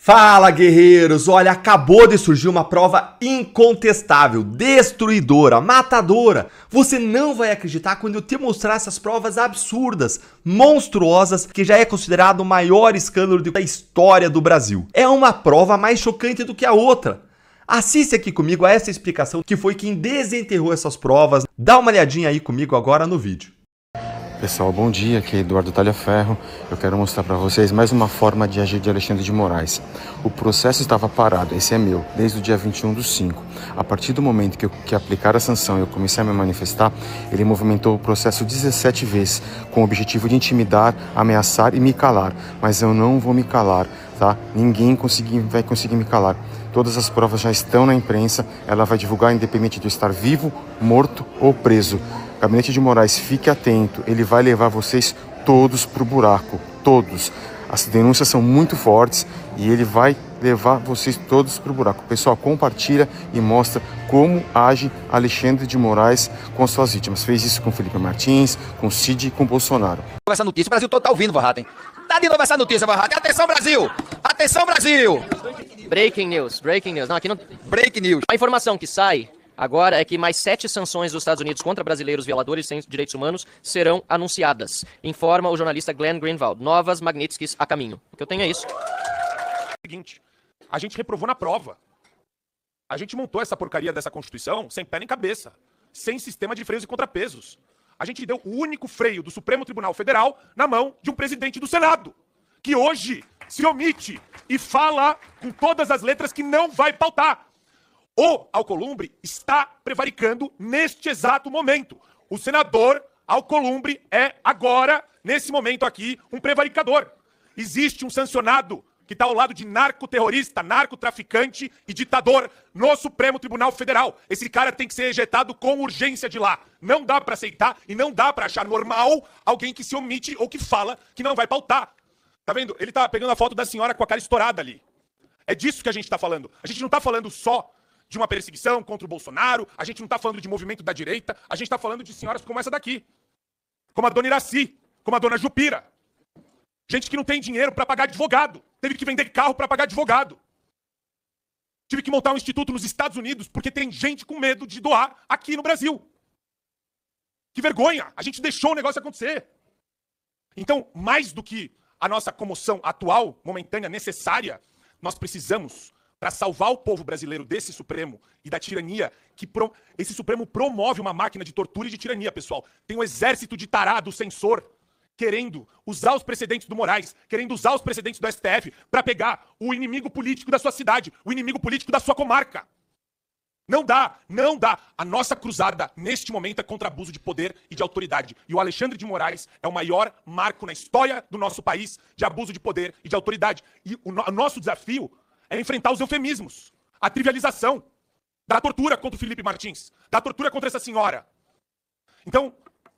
Fala, guerreiros! Olha, acabou de surgir uma prova incontestável, destruidora, matadora. Você não vai acreditar quando eu te mostrar essas provas absurdas, monstruosas, que já é considerado o maior escândalo da história do Brasil. É uma prova mais chocante do que a outra. Assiste aqui comigo a essa explicação que foi quem desenterrou essas provas. Dá uma olhadinha aí comigo agora no vídeo. Pessoal, bom dia, aqui é Eduardo Talhaferro. Eu quero mostrar para vocês mais uma forma de agir de Alexandre de Moraes. O processo estava parado, esse é meu, desde o dia 21/5. A partir do momento que aplicaram a sanção e eu comecei a me manifestar, ele movimentou o processo 17 vezes, com o objetivo de intimidar, ameaçar e me calar. Mas eu não vou me calar, tá? Ninguém vai conseguir me calar. Todas as provas já estão na imprensa, ela vai divulgar independente de eu estar vivo, morto ou preso. Gabinete de Moraes, fique atento, ele vai levar vocês todos pro buraco, todos. As denúncias são muito fortes e ele vai levar vocês todos pro buraco. Pessoal, compartilha e mostra como age Alexandre de Moraes com suas vítimas. Fez isso com Felipe Martins, com Cid e com Bolsonaro. Essa notícia, o Brasil todo tá ouvindo, Vorraten. Tá de novo essa notícia, Vorraten. Atenção, Brasil! Atenção, Brasil! Breaking news. Não, aqui não... Break news. A informação que sai agora é que mais 7 sanções dos Estados Unidos contra brasileiros violadores sem direitos humanos serão anunciadas, informa o jornalista Glenn Greenwald. Novas Magnitskys a caminho. O que eu tenho é isso. Seguinte, a gente reprovou na prova. A gente montou essa porcaria dessa Constituição sem pé nem cabeça, sem sistema de freios e contrapesos. A gente deu o único freio do Supremo Tribunal Federal na mão de um presidente do Senado, que hoje se omite e fala com todas as letras que não vai pautar. O Alcolumbre está prevaricando neste exato momento. O senador Alcolumbre é agora, nesse momento aqui, um prevaricador. Existe um sancionado que está ao lado de narcoterrorista, narcotraficante e ditador no Supremo Tribunal Federal. Esse cara tem que ser ejetado com urgência de lá. Não dá para aceitar e não dá para achar normal alguém que se omite ou que fala que não vai pautar. Tá vendo? Ele tá pegando a foto da senhora com a cara estourada ali. É disso que a gente tá falando. A gente não tá falando só de uma perseguição contra o Bolsonaro, a gente não tá falando de movimento da direita, a gente tá falando de senhoras como essa daqui. Como a dona Iraci, como a dona Jupira. Gente que não tem dinheiro para pagar advogado. Teve que vender carro para pagar advogado. Tive que montar um instituto nos Estados Unidos porque tem gente com medo de doar aqui no Brasil. Que vergonha! A gente deixou o negócio acontecer. Então, mais do que a nossa comoção atual, momentânea, necessária, nós precisamos, para salvar o povo brasileiro desse Supremo e da tirania, esse Supremo promove uma máquina de tortura e de tirania, pessoal. Tem um exército de tarado, censor, querendo usar os precedentes do Moraes, querendo usar os precedentes do STF para pegar o inimigo político da sua cidade, o inimigo político da sua comarca. Não dá, não dá. A nossa cruzada, neste momento, é contra abuso de poder e de autoridade. E o Alexandre de Moraes é o maior marco na história do nosso país de abuso de poder e de autoridade. E o nosso desafio é enfrentar os eufemismos, a trivialização da tortura contra o Felipe Martins, da tortura contra essa senhora. Então,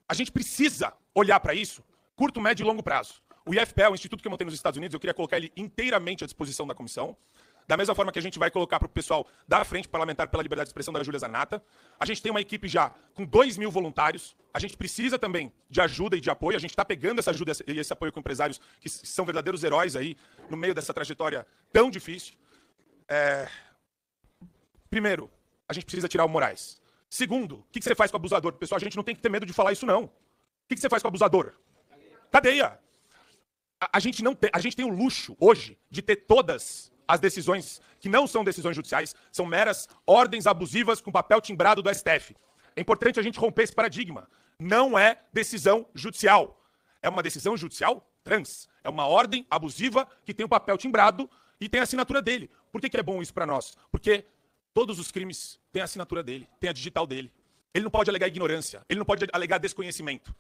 a gente precisa olhar para isso, curto, médio e longo prazo. O IFPE, o instituto que eu montei nos Estados Unidos, eu queria colocar ele inteiramente à disposição da comissão. Da mesma forma que a gente vai colocar para o pessoal da Frente Parlamentar pela Liberdade de Expressão da Júlia Zanata. A gente tem uma equipe já com 2.000 voluntários. A gente precisa também de ajuda e de apoio. A gente está pegando essa ajuda e esse apoio com empresários que são verdadeiros heróis aí no meio dessa trajetória tão difícil. Primeiro, a gente precisa tirar o Moraes. Segundo, o que você faz com o abusador? Pessoal, a gente não tem que ter medo de falar isso, não. O que você faz com o abusador? Cadeia. A gente tem o luxo, hoje, de ter todas as decisões que não são decisões judiciais, são meras ordens abusivas com papel timbrado do STF. É importante a gente romper esse paradigma. Não é decisão judicial. É uma decisão judicial trans. É uma ordem abusiva que tem o papel timbrado e tem a assinatura dele. Por que é bom isso para nós? Porque todos os crimes têm a assinatura dele, tem a digital dele. Ele não pode alegar ignorância, ele não pode alegar desconhecimento.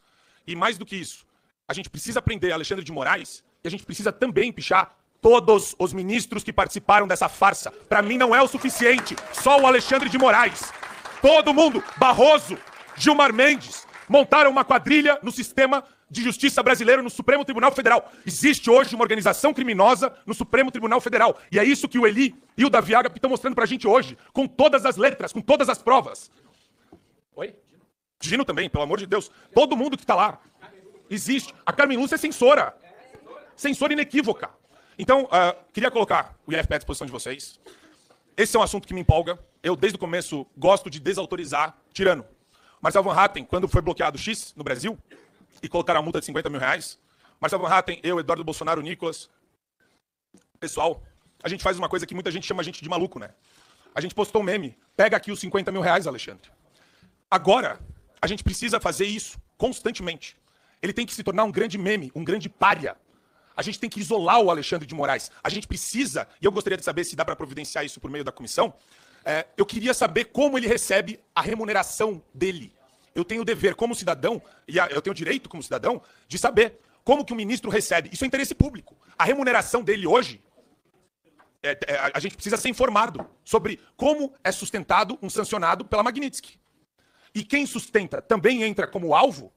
E mais do que isso, a gente precisa prender Alexandre de Moraes e a gente precisa também pichar todos os ministros que participaram dessa farsa. Para mim não é o suficiente, só o Alexandre de Moraes. Todo mundo, Barroso, Gilmar Mendes, montaram uma quadrilha no sistema de justiça brasileiro no Supremo Tribunal Federal. Existe hoje uma organização criminosa no Supremo Tribunal Federal. E é isso que o Eli e o Davi Agap estão mostrando pra gente hoje, com todas as letras, com todas as provas. Oi? Gino também, pelo amor de Deus. Todo mundo que tá lá. Existe. A Carmen Lúcia é censora. Censora inequívoca. Então, queria colocar o IFP à disposição de vocês. Esse é um assunto que me empolga. Eu, desde o começo, gosto de desautorizar tirano. Marcel Van Hatten, quando foi bloqueado o X no Brasil, e colocaram a multa de 50 mil reais, Marcel Van Hatten, eu, Eduardo Bolsonaro, Nicolas, pessoal, a gente faz uma coisa que muita gente chama a gente de maluco, né? A gente postou um meme, pega aqui os 50 mil reais, Alexandre. Agora, a gente precisa fazer isso constantemente. Ele tem que se tornar um grande meme, um grande pária. A gente tem que isolar o Alexandre de Moraes. A gente precisa, e eu gostaria de saber se dá para providenciar isso por meio da comissão, eu queria saber como ele recebe a remuneração dele. Eu tenho o dever como cidadão, e eu tenho o direito como cidadão, de saber como que o ministro recebe. Isso é interesse público. A remuneração dele hoje, a gente precisa ser informado sobre como é sustentado um sancionado pela Magnitsky. E quem sustenta também entra como alvo,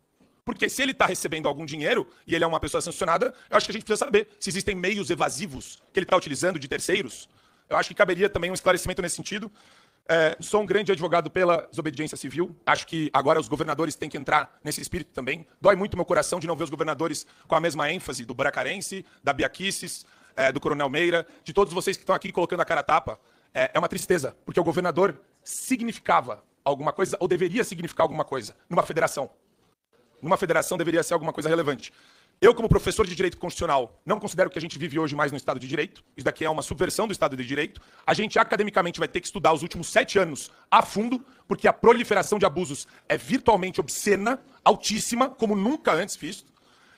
porque se ele está recebendo algum dinheiro e ele é uma pessoa sancionada, eu acho que a gente precisa saber se existem meios evasivos que ele está utilizando de terceiros. Eu acho que caberia também um esclarecimento nesse sentido. Sou um grande advogado pela desobediência civil. Acho que agora os governadores têm que entrar nesse espírito também. Dói muito meu coração de não ver os governadores com a mesma ênfase do Bracarense, da Bia Kicis, do Coronel Meira, de todos vocês que estão aqui colocando a cara a tapa. É uma tristeza, porque o governador significava alguma coisa, ou deveria significar alguma coisa, numa federação. Numa federação deveria ser alguma coisa relevante. Eu, como professor de Direito Constitucional, não considero que a gente vive hoje mais no Estado de Direito. Isso daqui é uma subversão do Estado de Direito. A gente, academicamente, vai ter que estudar os últimos 7 anos a fundo, porque a proliferação de abusos é virtualmente obscena, altíssima, como nunca antes visto.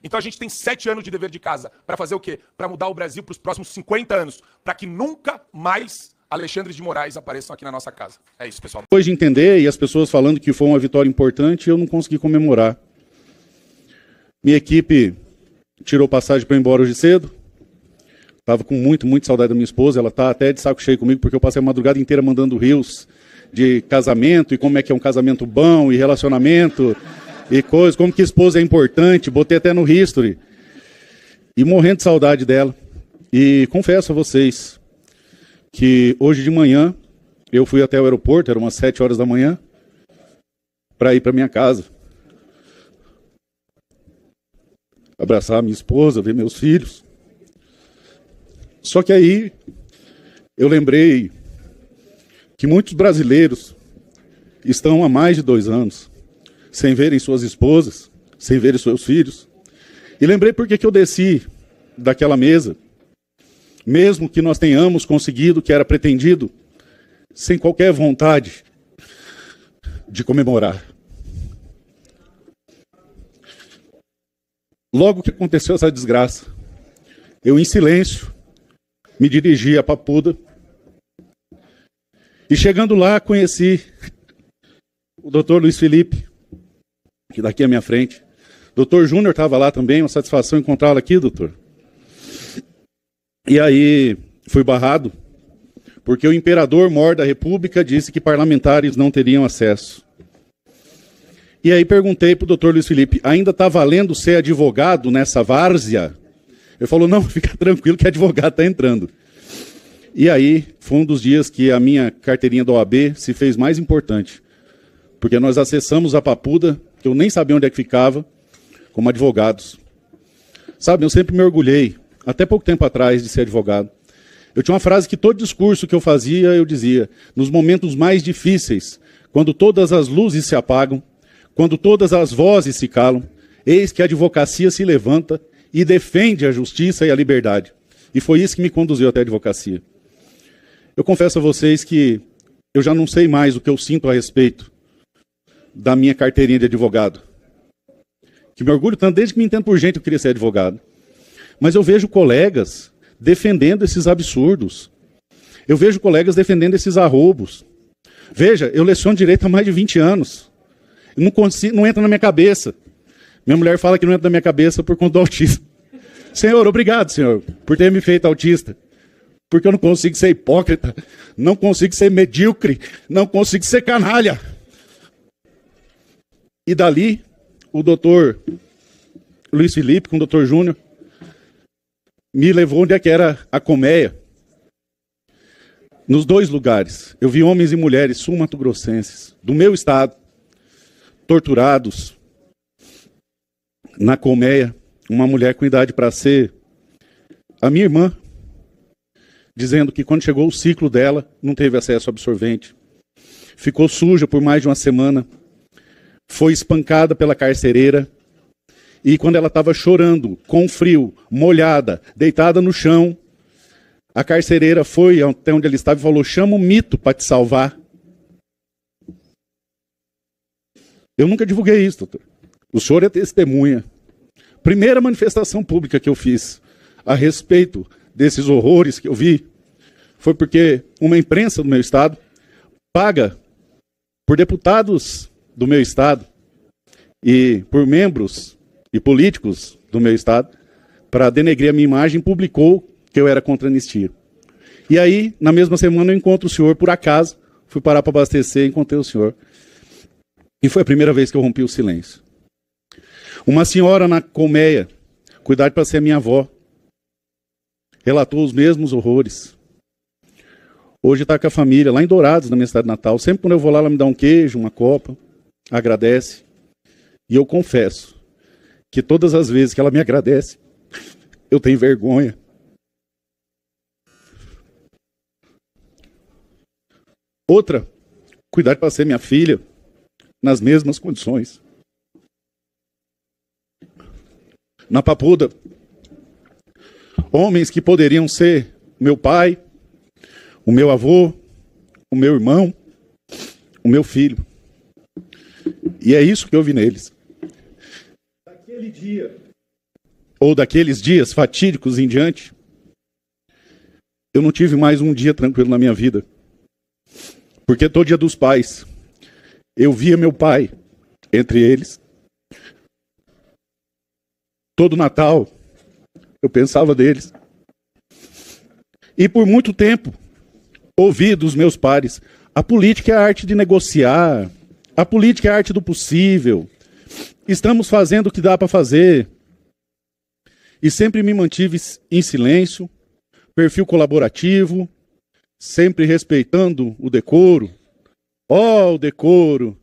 Então a gente tem 7 anos de dever de casa. Para fazer o quê? Para mudar o Brasil para os próximos 50 anos. Para que nunca mais Alexandre de Moraes apareçam aqui na nossa casa. É isso, pessoal. Depois de entender, e as pessoas falando que foi uma vitória importante, eu não consegui comemorar. Minha equipe tirou passagem para ir embora hoje cedo. Estava com muito saudade da minha esposa. Ela está até de saco cheio comigo, porque eu passei a madrugada inteira mandando rios de casamento, e como é que é um casamento bom, e relacionamento, e coisas, como que esposa é importante. Botei até no history. E morrendo de saudade dela. E confesso a vocês que hoje de manhã eu fui até o aeroporto, eram umas 7 horas da manhã, para ir para minha casa. Abraçar minha esposa, ver meus filhos. Só que aí eu lembrei que muitos brasileiros estão há mais de 2 anos sem verem suas esposas, sem verem seus filhos. E lembrei porque que eu desci daquela mesa, mesmo que nós tenhamos conseguido o que era pretendido, sem qualquer vontade de comemorar. Logo que aconteceu essa desgraça, eu em silêncio me dirigi a Papuda e chegando lá conheci o Dr. Luiz Felipe, que daqui à minha frente. Dr. Júnior estava lá também, uma satisfação encontrá-lo aqui, doutor. E aí fui barrado, porque o imperador-mor da República disse que parlamentares não teriam acesso. E aí perguntei para o doutor Luiz Felipe, ainda está valendo ser advogado nessa várzea? Ele falou, não, fica tranquilo que advogado está entrando. E aí foi um dos dias que a minha carteirinha da OAB se fez mais importante, porque nós acessamos a Papuda, que eu nem sabia onde é que ficava, como advogados. Sabe, eu sempre me orgulhei, até pouco tempo atrás, de ser advogado. Eu tinha uma frase que todo discurso que eu fazia, eu dizia, nos momentos mais difíceis, quando todas as luzes se apagam, quando todas as vozes se calam, eis que a advocacia se levanta e defende a justiça e a liberdade. E foi isso que me conduziu até a advocacia. Eu confesso a vocês que eu já não sei mais o que eu sinto a respeito da minha carteirinha de advogado. Que me orgulho tanto, desde que me entendo por gente eu queria ser advogado. Mas eu vejo colegas defendendo esses absurdos. Eu vejo colegas defendendo esses arroubos. Veja, eu leciono direito há mais de 20 anos. Não entra na minha cabeça. Minha mulher fala que não entra na minha cabeça por conta do autismo. Senhor, obrigado, Senhor, por ter me feito autista. Porque eu não consigo ser hipócrita, não consigo ser medíocre, não consigo ser canalha. E dali, o doutor Luiz Felipe, com o doutor Júnior, me levou onde é que era a colmeia. Nos 2 lugares, eu vi homens e mulheres sul-mato-grossenses, do meu estado, torturados. Na colmeia, uma mulher com idade para ser a minha irmã, dizendo que quando chegou o ciclo dela, não teve acesso ao absorvente. Ficou suja por mais de uma semana. Foi espancada pela carcereira. E quando ela estava chorando, com frio, molhada, deitada no chão, a carcereira foi até onde ele estava e falou: chama o mito para te salvar. Eu nunca divulguei isso, doutor. O senhor é testemunha. Primeira manifestação pública que eu fiz a respeito desses horrores que eu vi foi porque uma imprensa do meu estado, paga por deputados do meu estado e por membros e políticos do meu estado, para denegrir a minha imagem, publicou que eu era contra a anistia. E aí, na mesma semana, eu encontro o senhor, por acaso, fui parar para abastecer e encontrei o senhor. E foi a primeira vez que eu rompi o silêncio. Uma senhora na colmeia, cuidado para ser minha avó, relatou os mesmos horrores. Hoje está com a família, lá em Dourados, na minha cidade natal. Sempre quando eu vou lá, ela me dá um queijo, uma copa, agradece. E eu confesso que todas as vezes que ela me agradece, eu tenho vergonha. Outra, cuidar para ser minha filha, nas mesmas condições. Na Papuda, homens que poderiam ser meu pai, o meu avô, o meu irmão, o meu filho. E é isso que eu vi neles. Daquele dia, ou daqueles dias fatídicos em diante, eu não tive mais um dia tranquilo na minha vida. Porque todo dia dos pais, eu via meu pai entre eles. Todo Natal, eu pensava deles. E por muito tempo, ouvi dos meus pares: a política é a arte de negociar, a política é a arte do possível, estamos fazendo o que dá para fazer. E sempre me mantive em silêncio, perfil colaborativo, sempre respeitando o decoro. O decoro,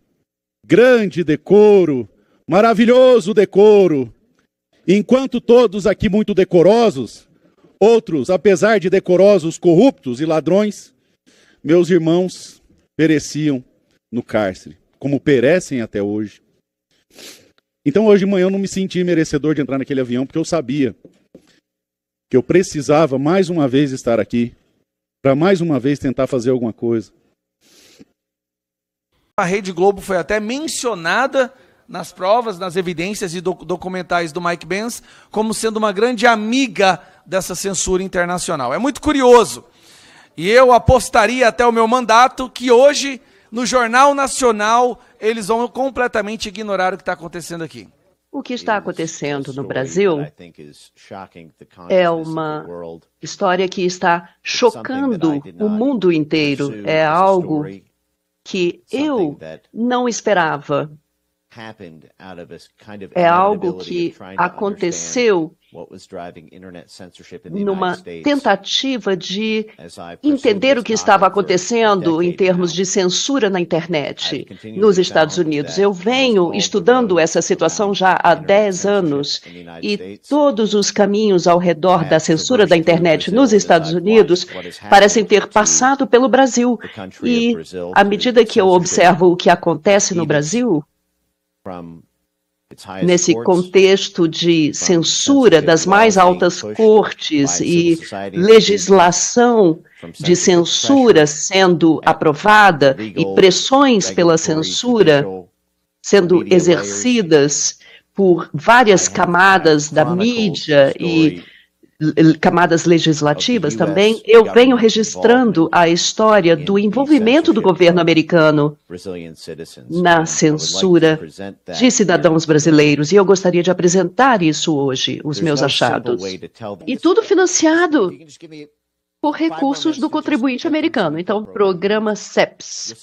grande decoro, maravilhoso decoro. Enquanto todos aqui muito decorosos, outros, apesar de decorosos, corruptos e ladrões, meus irmãos pereciam no cárcere, como perecem até hoje. Então hoje de manhã eu não me senti merecedor de entrar naquele avião, porque eu sabia que eu precisava mais uma vez estar aqui, para mais uma vez tentar fazer alguma coisa. A Rede Globo foi até mencionada nas provas, nas evidências e documentais do Mike Pence, como sendo uma grande amiga dessa censura internacional. É muito curioso. E eu apostaria até o meu mandato que hoje, no Jornal Nacional, eles vão completamente ignorar o que está acontecendo aqui. O que está acontecendo no Brasil é uma história que está chocando o mundo inteiro. É algo que eu não esperava. É algo que aconteceu numa tentativa de entender o que estava acontecendo em termos de censura na internet nos Estados Unidos. Eu venho estudando essa situação já há 10 anos e todos os caminhos ao redor da censura da internet nos Estados Unidos parecem ter passado pelo Brasil. E à medida que eu observo o que acontece no Brasil, nesse contexto de censura das mais altas cortes e legislação de censura sendo aprovada e pressões pela censura sendo exercidas por várias camadas da mídia e camadas legislativas também, eu venho registrando a história do envolvimento do governo americano na censura de cidadãos brasileiros. E eu gostaria de apresentar isso hoje, os meus achados. E tudo financiado por recursos do contribuinte americano. Então, programa CEPS.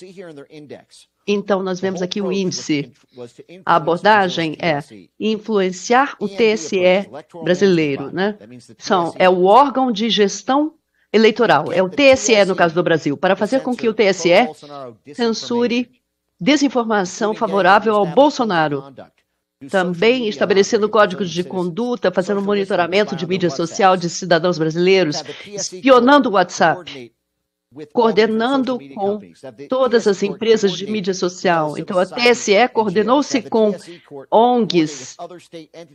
Então, nós vemos aqui o índice. A abordagem é influenciar o TSE brasileiro, né? É o órgão de gestão eleitoral, é o TSE no caso do Brasil, para fazer com que o TSE censure desinformação favorável ao Bolsonaro. também estabelecendo códigos de conduta, fazendo monitoramento de mídia social de cidadãos brasileiros, espionando o WhatsApp, coordenando com todas as empresas de mídia social. Então, a TSE coordenou-se com ONGs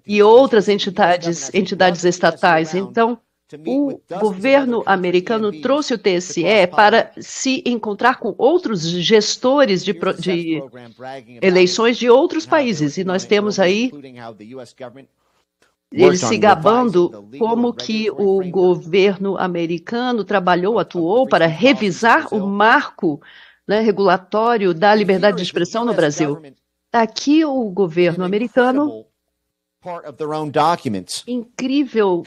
e outras entidades estatais. Então, o governo americano trouxe o TSE para se encontrar com outros gestores de eleições de outros países. E nós temos aí eles se gabando como que o governo americano atuou para revisar o marco, né, regulatório da liberdade de expressão no Brasil. Aqui o governo americano, um incrível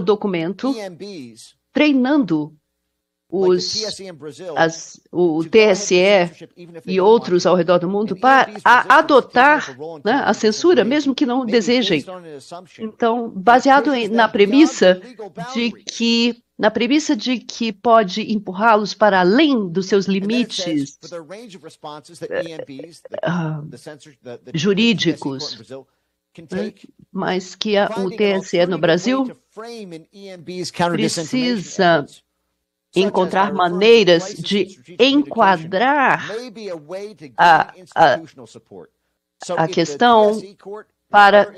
documento, treinando o TSE e outros ao redor do mundo para adotar, né, a censura, mesmo que não desejem. Então, baseado na premissa de que pode empurrá-los para além dos seus limites jurídicos, né, mas que o TSE no Brasil precisa encontrar maneiras de enquadrar a questão para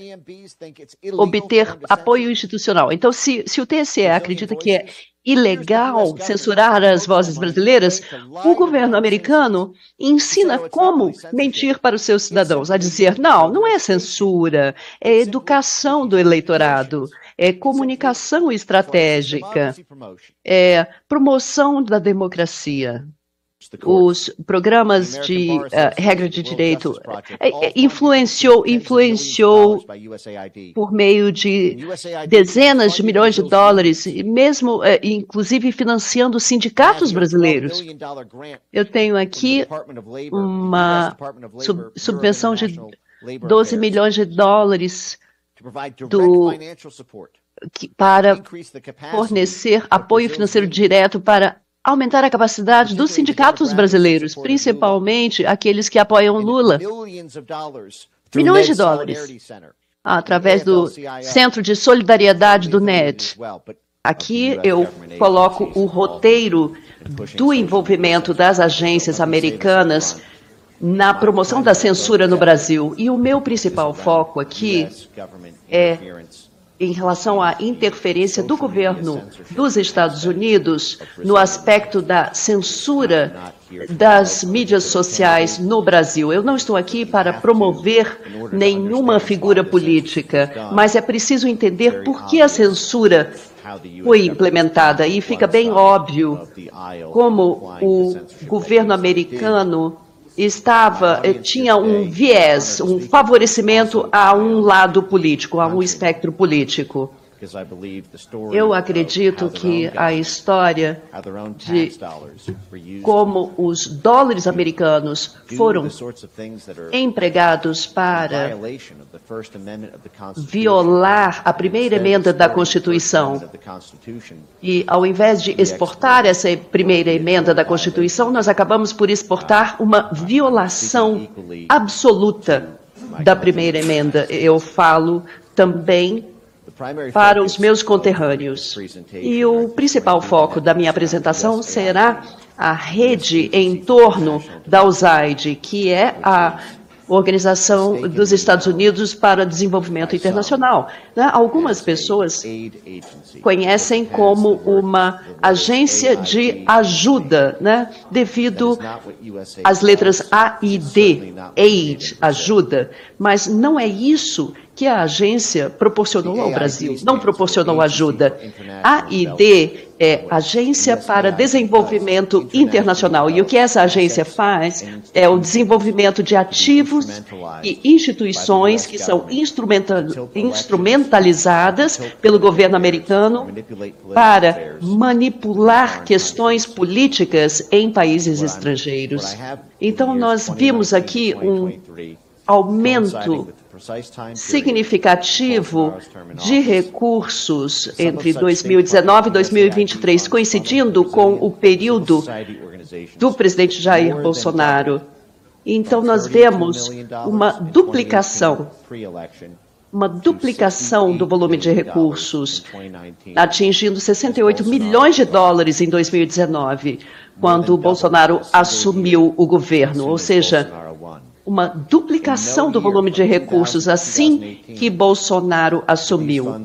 obter apoio institucional. Então, se o TSE acredita que é ilegal censurar as vozes brasileiras, o governo americano ensina como mentir para os seus cidadãos, a dizer, não é censura, é educação do eleitorado, é comunicação estratégica, é promoção da democracia. Os programas de regra de direito influenciou por meio de dezenas de milhões de dólares, e mesmo, inclusive, financiando sindicatos brasileiros. Eu tenho aqui uma subvenção de 12 milhões de dólares para fornecer apoio financeiro direto para aumentar a capacidade dos sindicatos brasileiros, principalmente aqueles que apoiam Lula. Milhões de dólares, através do Centro de Solidariedade do NED. Aqui eu coloco o roteiro do envolvimento das agências americanas na promoção da censura no Brasil. E o meu principal foco aqui é em relação à interferência do governo dos Estados Unidos no aspecto da censura das mídias sociais no Brasil. Eu não estou aqui para promover nenhuma figura política, mas é preciso entender por que a censura foi implementada. E fica bem óbvio como o governo americano tinha um viés, um favorecimento a um lado político, a um espectro político. Eu acredito que a história de como os dólares americanos foram empregados para violar a primeira emenda da Constituição, e ao invés de exportar essa primeira emenda da Constituição, nós acabamos por exportar uma violação absoluta da primeira emenda. Eu falo também para os meus conterrâneos. E o principal foco da minha apresentação será a rede em torno da USAID, que é a Organização dos Estados Unidos para Desenvolvimento Internacional. Algumas pessoas conhecem como uma agência de ajuda, devido às letras A e D, aid, ajuda, mas não é isso que a agência proporcionou ao Brasil, não proporcionou ajuda. AID é Agência para Desenvolvimento Internacional, e o que essa agência faz é o desenvolvimento de ativos e instituições que são instrumentalizadas pelo governo americano para manipular questões políticas em países estrangeiros. Então, nós vimos aqui um aumento significativo de recursos entre 2019 e 2023, coincidindo com o período do presidente Jair Bolsonaro. Então, nós vemos uma duplicação do volume de recursos, atingindo 68 milhões de dólares em 2019, quando o Bolsonaro assumiu o governo, ou seja, uma duplicação do volume de recursos assim que Bolsonaro assumiu.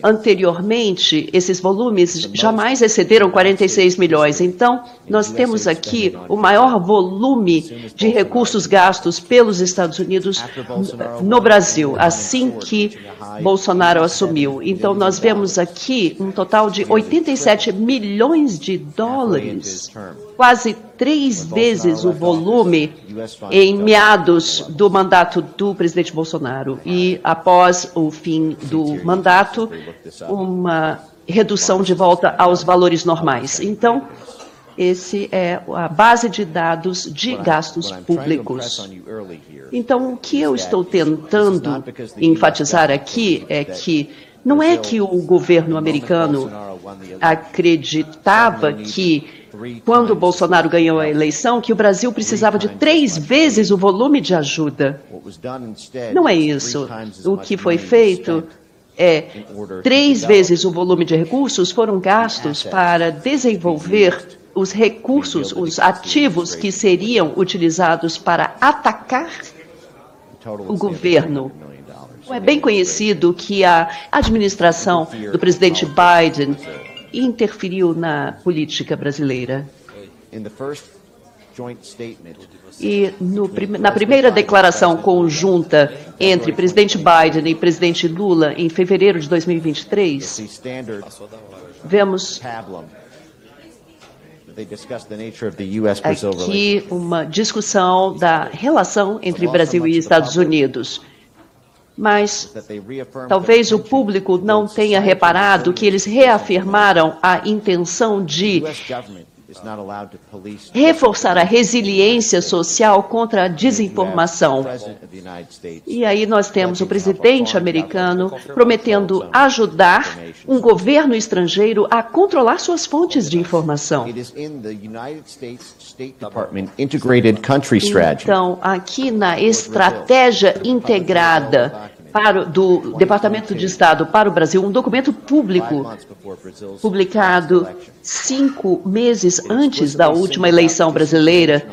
Anteriormente, esses volumes jamais excederam 46 milhões. Então, nós temos aqui o maior volume de recursos gastos pelos Estados Unidos no Brasil, assim que Bolsonaro assumiu. Então, nós vemos aqui um total de 87 milhões de dólares, quase 3 vezes o volume em meados do mandato do presidente Bolsonaro. E após o fim do mandato, uma redução de volta aos valores normais. Então, esse é a base de dados de gastos públicos. Então, o que eu estou tentando enfatizar aqui é que não é que o governo americano acreditava que, quando o Bolsonaro ganhou a eleição, que o Brasil precisava de 3 vezes o volume de ajuda. Não é isso. O que foi feito é 3 vezes o volume de recursos foram gastos para desenvolver os recursos, os ativos que seriam utilizados para atacar o governo. É bem conhecido que a administração do presidente Biden interferiu na política brasileira. E na primeira declaração conjunta entre presidente Biden e presidente Lula, em fevereiro de 2023, vemos aqui uma discussão da relação entre Brasil e Estados Unidos. Mas talvez o público não tenha reparado que eles reafirmaram a intenção de reforçar a resiliência social contra a desinformação. E aí nós temos o presidente americano prometendo ajudar um governo estrangeiro a controlar suas fontes de informação. Então, aqui na estratégia integrada do Departamento de Estado para o Brasil, um documento público publicado 5 meses antes da última eleição brasileira,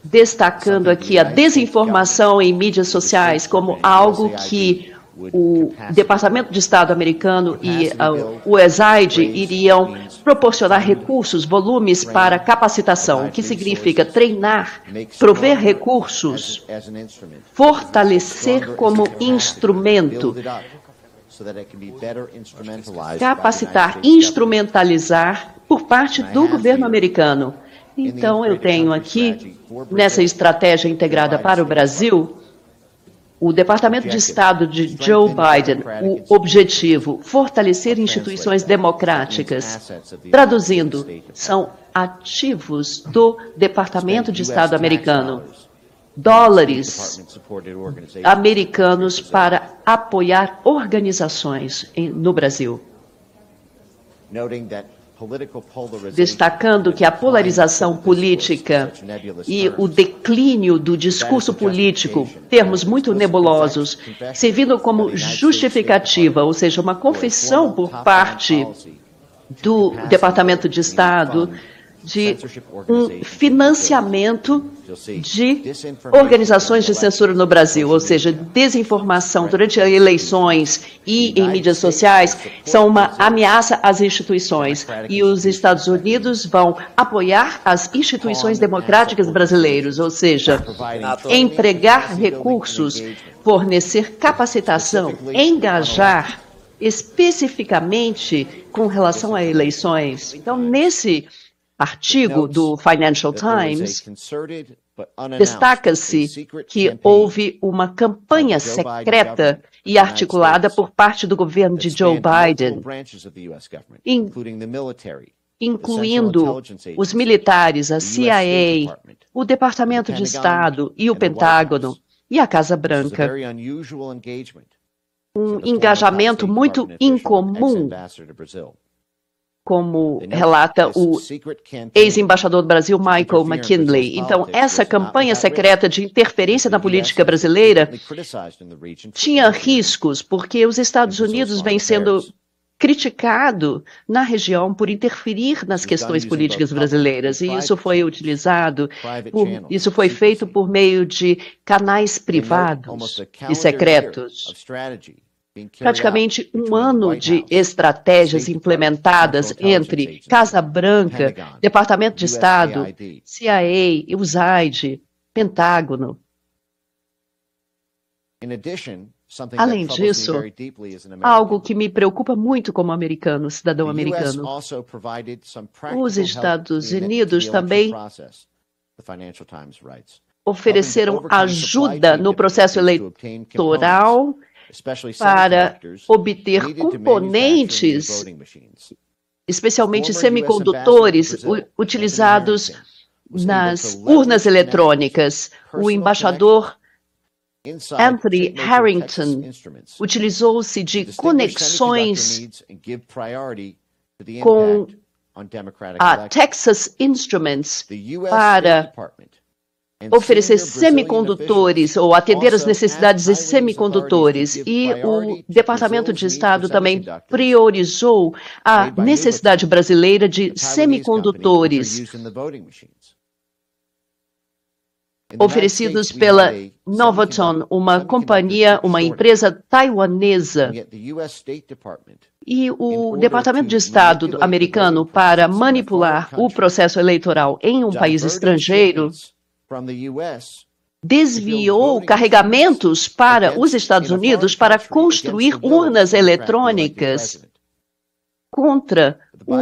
destacando aqui a desinformação em mídias sociais como algo que o Departamento de Estado americano e o USAID iriam proporcionar recursos, volumes para capacitação, o que significa treinar, prover recursos, fortalecer como instrumento, capacitar, instrumentalizar por parte do governo americano. Então, eu tenho aqui, nessa estratégia integrada para o Brasil, o Departamento de Estado de Joe Biden, o objetivo, fortalecer instituições democráticas. Traduzindo, são ativos do Departamento de Estado americano. Dólares americanos para apoiar organizações no Brasil. Destacando que a polarização política e o declínio do discurso político, termos muito nebulosos, servindo como justificativa, ou seja, uma confissão por parte do Departamento de Estado de um financiamento de organizações de censura no Brasil, ou seja, desinformação durante eleições e em mídias sociais são uma ameaça às instituições. E os Estados Unidos vão apoiar as instituições democráticas brasileiras, ou seja, empregar recursos, fornecer capacitação, engajar especificamente com relação a eleições. Então, nesse artigo do Financial Times, destaca-se que houve uma campanha secreta e articulada por parte do governo de Joe Biden, incluindo os militares, a CIA, o Departamento de Estado e o Pentágono e a Casa Branca. Um engajamento muito incomum como relata o ex-embaixador do Brasil, Michael McKinley. Então, essa campanha secreta de interferência na política brasileira tinha riscos, porque os Estados Unidos vêm sendo criticado na região por interferir nas questões políticas brasileiras, e isso foi utilizado, isso foi feito por meio de canais privados e secretos. Praticamente um ano de estratégias implementadas entre Casa Branca, Departamento de Estado, CIA, USAID, Pentágono. Além disso, algo que me preocupa muito como americano, cidadão americano, os Estados Unidos também ofereceram ajuda no processo eleitoral para obter componentes, especialmente semicondutores, utilizados nas urnas eletrônicas. O embaixador Anthony Harrington utilizou-se de conexões com a Texas Instruments para oferecer semicondutores ou atender às necessidades de semicondutores. E o Departamento de Estado também priorizou a necessidade brasileira de semicondutores oferecidos pela Novaton, uma companhia, uma empresa taiwanesa. E o Departamento de Estado americano, para manipular o processo eleitoral em um país estrangeiro, desviou carregamentos para os Estados Unidos para construir urnas eletrônicas contra o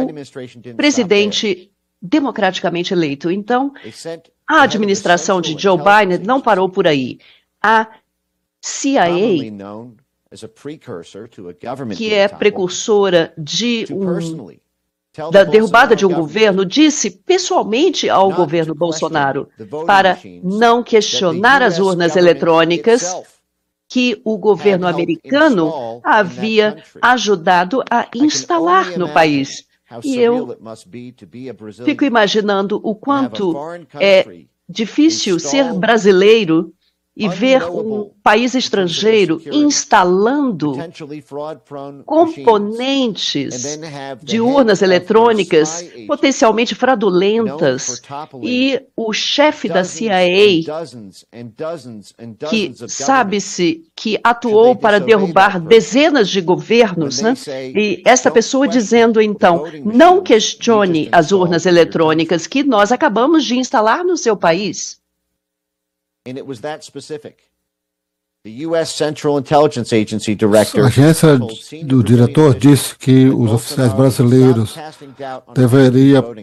presidente democraticamente eleito. Então, a administração de Joe Biden não parou por aí. A CIA, que é precursora da derrubada de um governo, disse pessoalmente ao governo Bolsonaro para não questionar as urnas eletrônicas que o governo americano havia ajudado a instalar no país. E eu fico imaginando o quanto é difícil ser brasileiro e ver um país estrangeiro instalando componentes de urnas eletrônicas potencialmente fraudulentas, e o chefe da CIA, que sabe-se que atuou para derrubar dezenas de governos, né? E essa pessoa dizendo, então, não questione as urnas eletrônicas que nós acabamos de instalar no seu país. And it was that specific. The U.S. Central Intelligence Agency Director, a agência do diretor disse que os oficiais brasileiros deveriam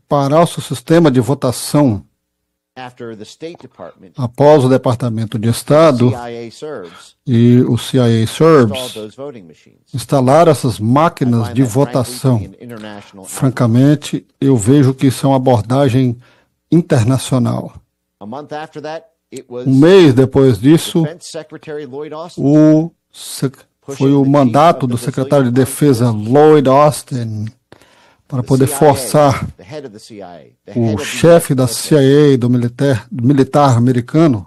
parar o seu sistema de votação após o Departamento de Estado e o CIA Serves instalar essas máquinas de votação. Francamente, eu vejo que isso é uma abordagem internacional. Um mês depois disso, foi o mandato do secretário de Defesa Lloyd Austin para poder forçar o chefe da CIA, do militar americano,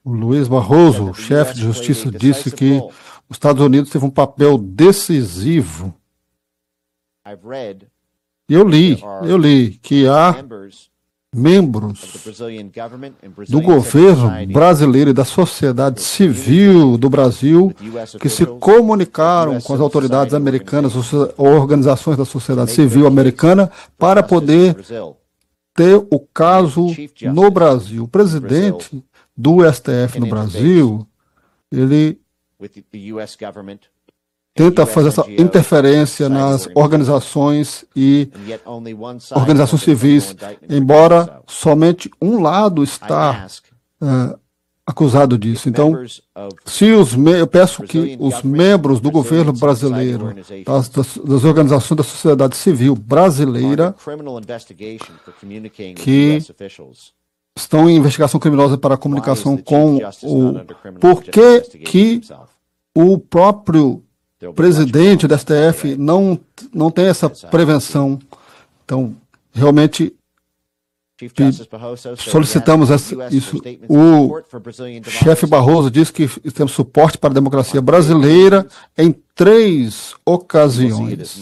o Luiz Barroso, o chefe de justiça, disse que os Estados Unidos teve um papel decisivo. Eu li que há membros do governo brasileiro e da sociedade civil do Brasil que se comunicaram com as autoridades americanas, organizações da sociedade civil americana, para poder ter o caso no Brasil. O presidente do STF no Brasil, ele tenta fazer essa interferência nas organizações e organizações civis, embora somente um lado está acusado disso. Então, eu peço que os membros do governo brasileiro, das organizações da sociedade civil brasileira, que estão em investigação criminosa para a comunicação com o... Por que o próprio presidente da STF não tem essa prevenção? Então, realmente, solicitamos isso. O chefe Barroso disse que temos suporte para a democracia brasileira em 3 ocasiões.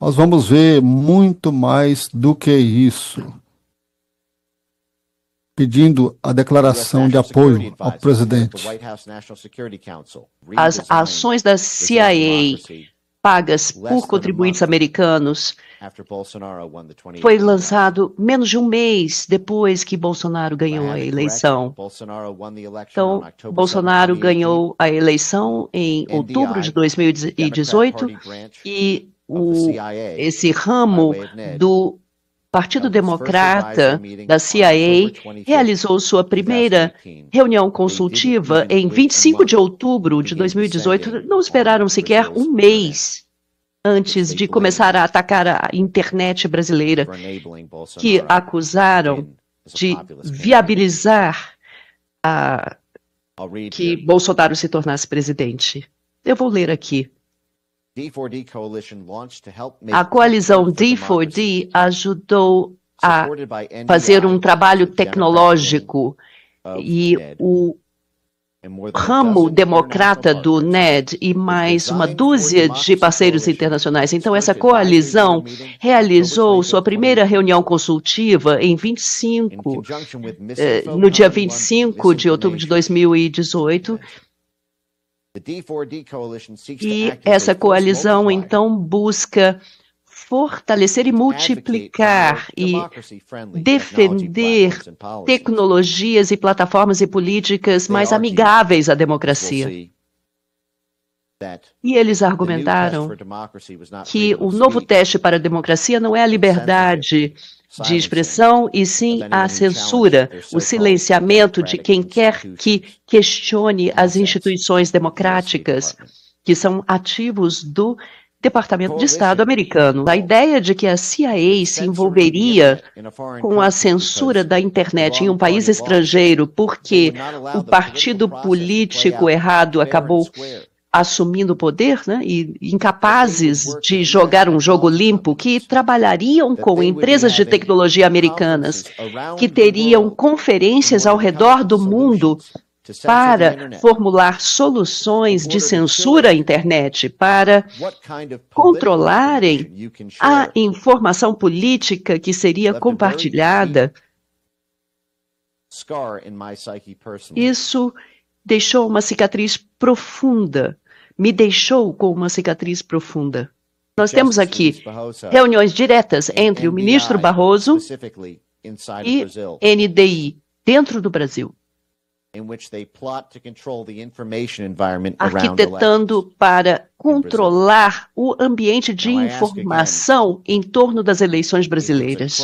Nós vamos ver muito mais do que isso. Pedindo a declaração de apoio ao presidente. As ações da CIA pagas por contribuintes americanos foi lançado menos de um mês depois que Bolsonaro ganhou a eleição. Então, Bolsonaro ganhou a eleição em outubro de 2018 e esse ramo do Partido Democrata da CIA realizou sua primeira reunião consultiva em 25 de outubro de 2018. Não esperaram sequer um mês antes de começar a atacar a internet brasileira, que acusaram de viabilizar que Bolsonaro se tornasse presidente. Eu vou ler aqui. A coalizão D4D ajudou a fazer um trabalho tecnológico e o ramo democrata do NED e mais uma dúzia de parceiros internacionais. Então, essa coalizão realizou sua primeira reunião consultiva em no dia 25 de outubro de 2018. E essa coalizão, então, busca fortalecer e multiplicar e defender tecnologias e plataformas e políticas mais amigáveis à democracia. E eles argumentaram que o novo teste para a democracia não é a liberdade de expressão, e sim a censura, o silenciamento de quem quer que questione as instituições democráticas, que são ativos do Departamento de Estado americano. A ideia de que a CIA se envolveria com a censura da internet em um país estrangeiro porque o partido político errado acabou assumindo o poder, né, e incapazes de jogar um jogo limpo, que trabalhariam com empresas de tecnologia americanas, que teriam conferências ao redor do mundo para formular soluções de censura à internet, para controlarem a informação política que seria compartilhada. Isso deixou uma cicatriz profunda, me deixou com uma cicatriz profunda. Nós temos aqui reuniões diretas entre o ministro Barroso e NDI, dentro do Brasil, arquitetando para controlar o ambiente de informação em torno das eleições brasileiras.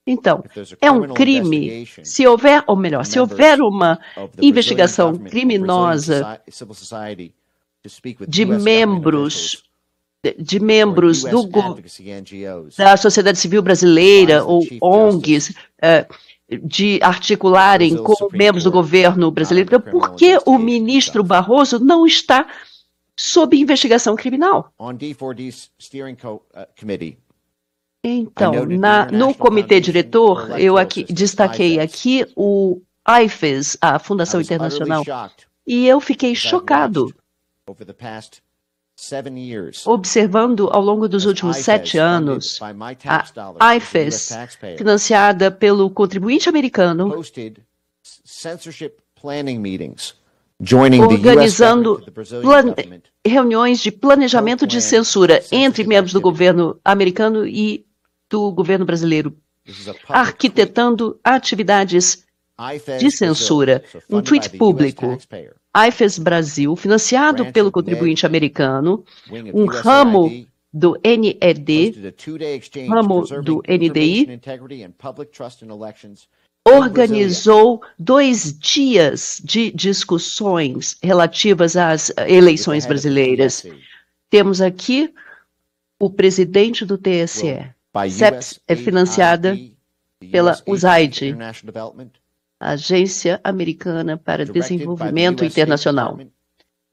Então, é um crime, se houver, ou melhor, se houver uma investigação criminosa de membros da sociedade civil brasileira ou ONGs, de articularem com membros do governo brasileiro, então, por que o ministro Barroso não está sob investigação criminal? Então, no comitê diretor, eu destaquei aqui o IFES, a Fundação Internacional, e eu fiquei chocado observando ao longo dos últimos 7 anos a IFES, financiada pelo contribuinte americano, organizando reuniões de planejamento de censura entre membros do governo americano e do governo brasileiro, arquitetando atividades de censura. Um tweet público, IFES Brasil, financiado pelo contribuinte americano, um ramo do NED, ramo do NDI, organizou 2 dias de discussões relativas às eleições brasileiras. Temos aqui o presidente do TSE. CEPS é financiada pela USAID, Agência Americana para Desenvolvimento Internacional,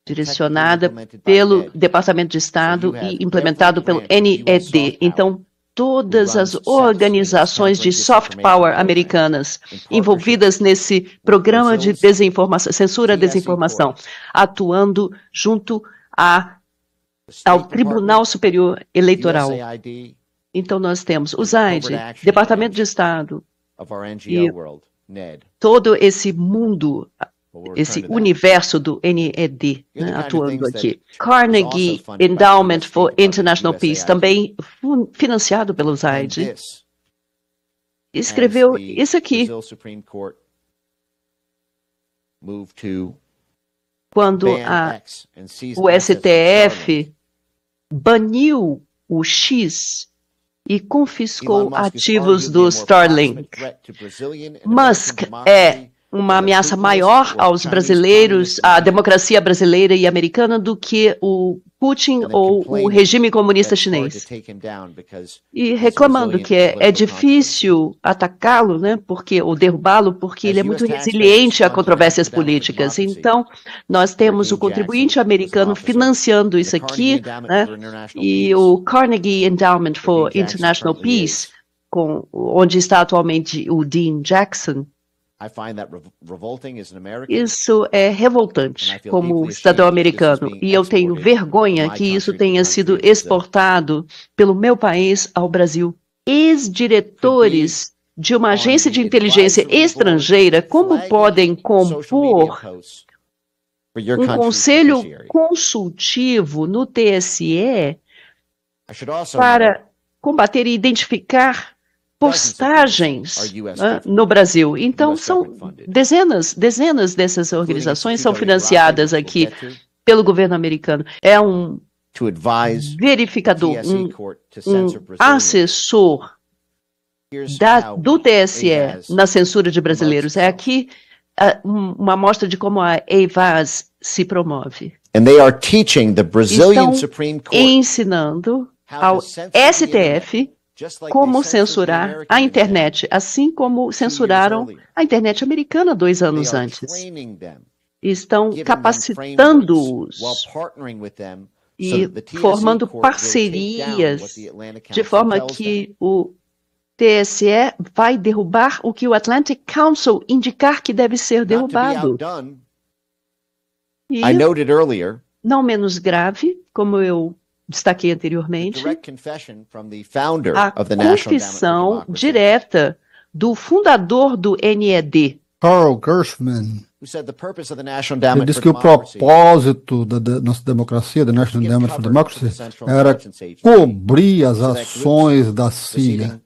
direcionada pelo Departamento de Estado e implementado pelo NED. Então, todas as organizações de soft power americanas envolvidas nesse programa de desinformação, censura à desinformação, atuando junto ao Tribunal Superior Eleitoral. Então, nós temos o USAID, Departamento de Estado, e todo esse mundo, esse universo do NED, né, atuando aqui. Carnegie Endowment for International Peace, também financiado pelo USAID, escreveu isso aqui. Quando o STF baniu o X e confiscou ativos do Starlink. Musk é uma ameaça maior aos brasileiros, à democracia brasileira e americana, do que o Putin ou o regime comunista chinês. E reclamando que é difícil atacá-lo, né, ou derrubá-lo, porque ele é muito resiliente a controvérsias políticas. Então, nós temos o contribuinte americano financiando isso aqui, né, e o Carnegie Endowment for International Peace, onde está atualmente o Dean Jackson. Isso é revoltante como cidadão americano, e eu tenho vergonha que isso tenha sido exportado pelo meu país ao Brasil. Ex-diretores de uma agência de inteligência estrangeira, como podem compor um conselho consultivo no TSE para combater e identificar postagens no Brasil? Então, são dezenas dessas organizações são financiadas aqui pelo governo americano. É um verificador, um assessor do TSE na censura de brasileiros. É aqui uma amostra de como a EIVAS se promove. Estão ensinando ao STF como censurar a internet, assim como censuraram a internet americana 2 anos antes. Estão capacitando-os e formando parcerias de forma que o TSE vai derrubar o que o Atlantic Council indicar que deve ser derrubado. E, não menos grave, como eu destaquei anteriormente, a confissão direta do fundador do NED, Carl Gershman. Ele disse que o propósito da nossa democracia, da National Endowment for Democracy, era cobrir as ações da CIA,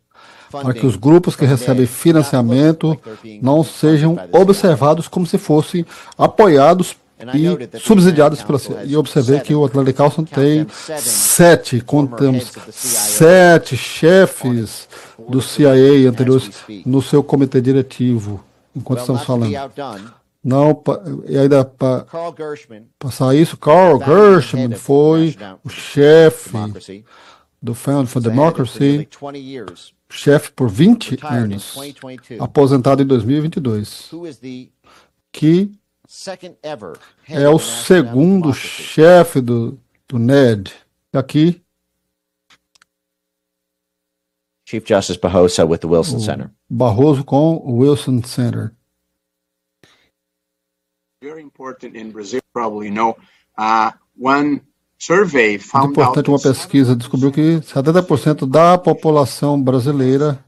para que os grupos que recebem financiamento não sejam observados como se fossem apoiados e subsidiados pela CIA. E observei que o Atlantic Council tem 7, contamos 7 chefes do CIA anteriores no seu comitê diretivo, enquanto estamos falando. Não, e ainda para passar isso, Carl Gershman foi o chefe do Fund for Democracy, chefe por 20 anos, aposentado em 2022, que é o segundo chefe do NED. Aqui, Chief Justice Barroso with the Wilson Center. Barroso com o Wilson Center. Very important in Brazil, probably you know, one survey found Muito importante, uma pesquisa descobriu que 70% da população brasileira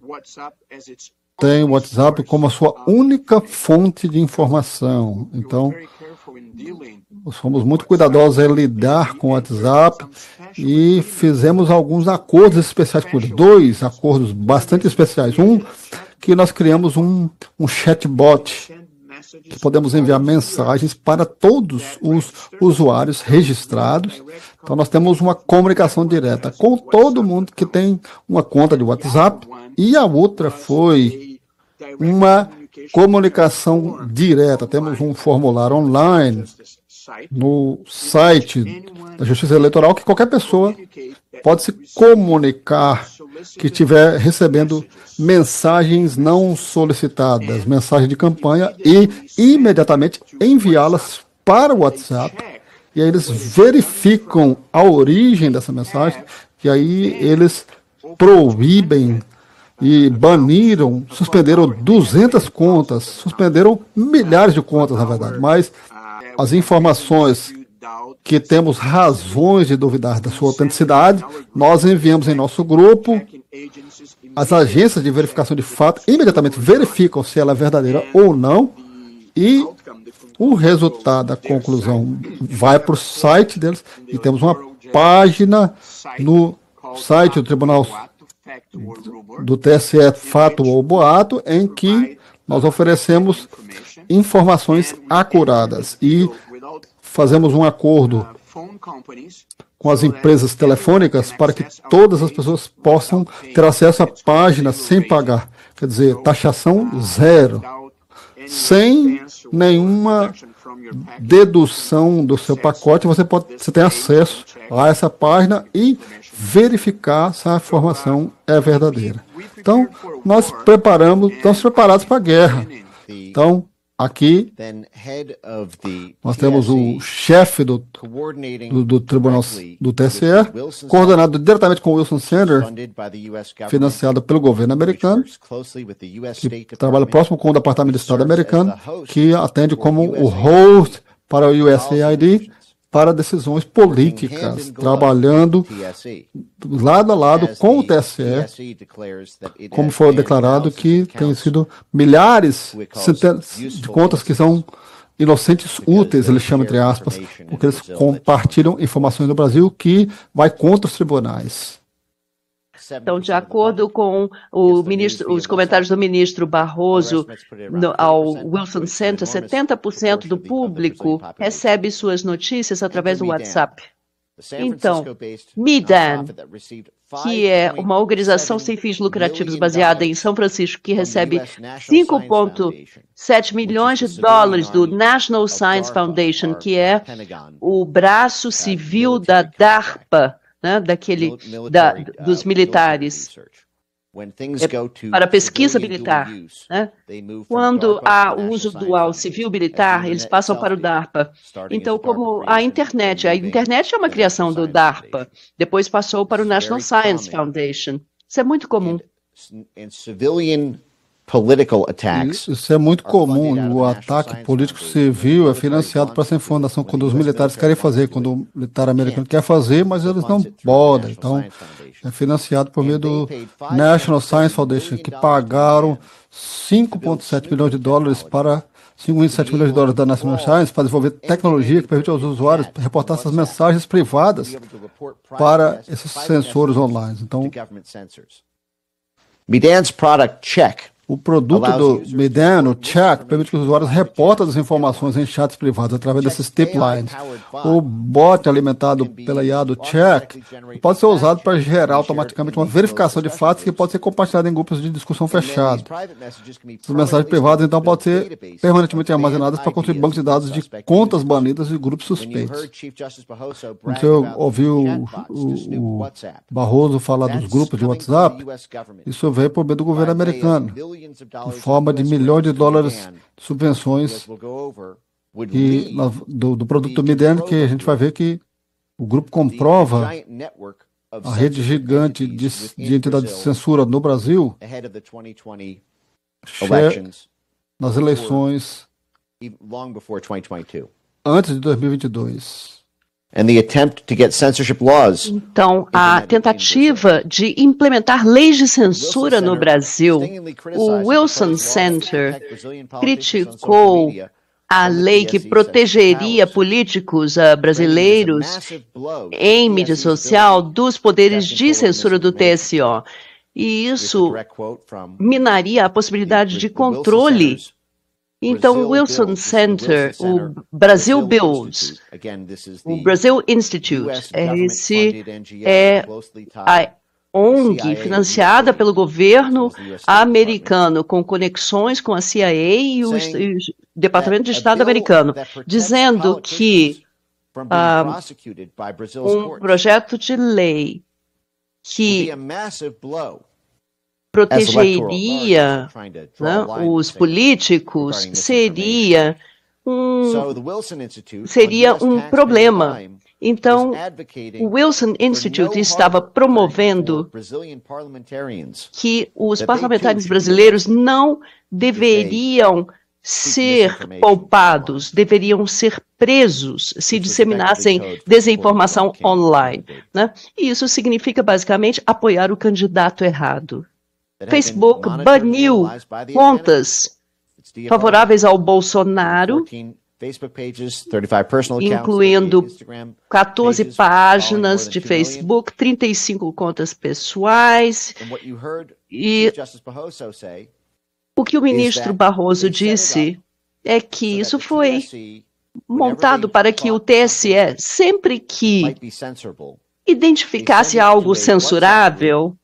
tem o WhatsApp como a sua única fonte de informação. Então, fomos muito cuidadosos em lidar com o WhatsApp e fizemos alguns acordos especiais, por 2 acordos bastante especiais. Um, que nós criamos um chatbot, que podemos enviar mensagens para todos os usuários registrados. Então, nós temos uma comunicação direta com todo mundo que tem uma conta de WhatsApp, e a outra foi uma comunicação direta. Temos um formulário online no site da Justiça Eleitoral que qualquer pessoa pode se comunicar que estiver recebendo mensagens não solicitadas, mensagens de campanha, e imediatamente enviá-las para o WhatsApp. E aí eles verificam a origem dessa mensagem, e aí eles proíbem e baniram, suspenderam 200 contas, suspenderam milhares de contas, na verdade, mas as informações que temos razões de duvidar da sua autenticidade, nós enviamos em nosso grupo. As agências de verificação de fato imediatamente verificam se ela é verdadeira ou não, e o resultado, a conclusão, vai para o site deles, e temos uma página no site do Tribunal do TSE, Fato ou Boato, em que nós oferecemos informações acuradas e fazemos um acordo com as empresas telefônicas para que todas as pessoas possam ter acesso à página sem pagar. Quer dizer, taxação zero, sem nenhuma dedução do seu pacote. Você tem acesso a essa página e verificar se a informação é verdadeira. Então, nós estamos preparados para a guerra. Então, aqui, nós temos o chefe do Tribunal do TSE, coordenado diretamente com o Wilson Center, financiado pelo governo americano, que trabalha próximo com o Departamento de Estado americano, que atende como o host para o USAID, para decisões políticas, trabalhando lado a lado com o TSE, como foi declarado que tem sido milhares, centenas de contas que são inocentes úteis, eles chamam entre aspas, porque eles compartilham informações no Brasil que vai contra os tribunais. Então, de acordo com os comentários do ministro Barroso ao Wilson Center, 70% do público recebe suas notícias através do WhatsApp. Então, Medan, que é uma organização sem fins lucrativos baseada em São Francisco, que recebe 5,7 milhões de dólares do National Science Foundation, que é o braço civil da DARPA, né, dos militares, para pesquisa militar. Né? Quando há o uso dual civil-militar, eles passam para o DARPA. Então, como a internet é uma criação do DARPA, depois passou para o National Science Foundation. Isso é muito comum. Isso é muito comum. O ataque político civil é financiado para essa informação quando os militares querem fazer, quando o militar americano quer fazer, mas eles não podem. Então, é financiado por meio do National Science Foundation, que pagaram 5,7 milhões de dólares para 5,7 milhões de dólares da National Science para desenvolver tecnologia que permite aos usuários reportar essas mensagens privadas para esses sensores online. Então, Medan's product check. O produto do Medan, o Check, permite que os usuários reportem as informações em chats privados através desses tip lines. O bot alimentado pela IA do Check pode ser usado para gerar automaticamente uma verificação de fatos que pode ser compartilhada em grupos de discussão fechados. As mensagens privadas, então, podem ser permanentemente armazenadas para construir bancos de dados de contas banidas e grupos suspeitos. Quando você ouviu o Barroso falar dos grupos de WhatsApp, isso veio por meio do governo americano, em forma de milhões de dólares de subvenções do produto Medan, que a gente vai ver que o grupo comprova a rede gigante de entidades de censura no Brasil nas eleições antes de 2022. Então, a tentativa de implementar leis de censura no Brasil, o Wilson Center criticou a lei que protegeria políticos brasileiros em mídia social dos poderes de censura do TSO. E isso minaria a possibilidade de controle. Então, o Wilson Center, o Brasil Builds, o Brasil Institute, esse é ONG financiada pelo governo americano, com conexões com a CIA e o Departamento de Estado americano, dizendo que um projeto de lei que protegeria, né, os políticos seria um problema. Então, o Wilson Institute estava promovendo que os parlamentares brasileiros não deveriam ser poupados, deveriam ser presos se disseminassem desinformação online, né? E isso significa, basicamente, apoiar o candidato errado. Facebook baniu contas favoráveis ao Bolsonaro, incluindo 14 páginas de Facebook, 35 contas pessoais. E o que o ministro Barroso disse é que isso foi montado para que o TSE, sempre que identificasse algo censurável,